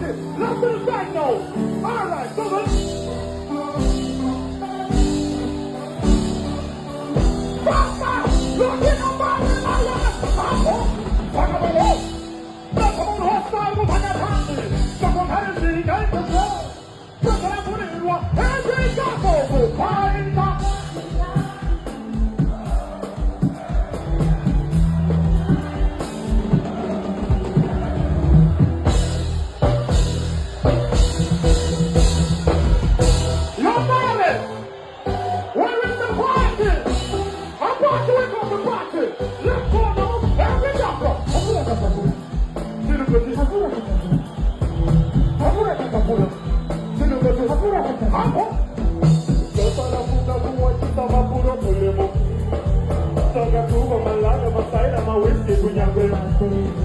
it. Let's do the side note. All right, so let's. Papa, look at the body in my life. Papa, talk about it. That's on the side of my family. Someone had a big game to play. Someone had put it in one. Every couple will find out. Whiskey,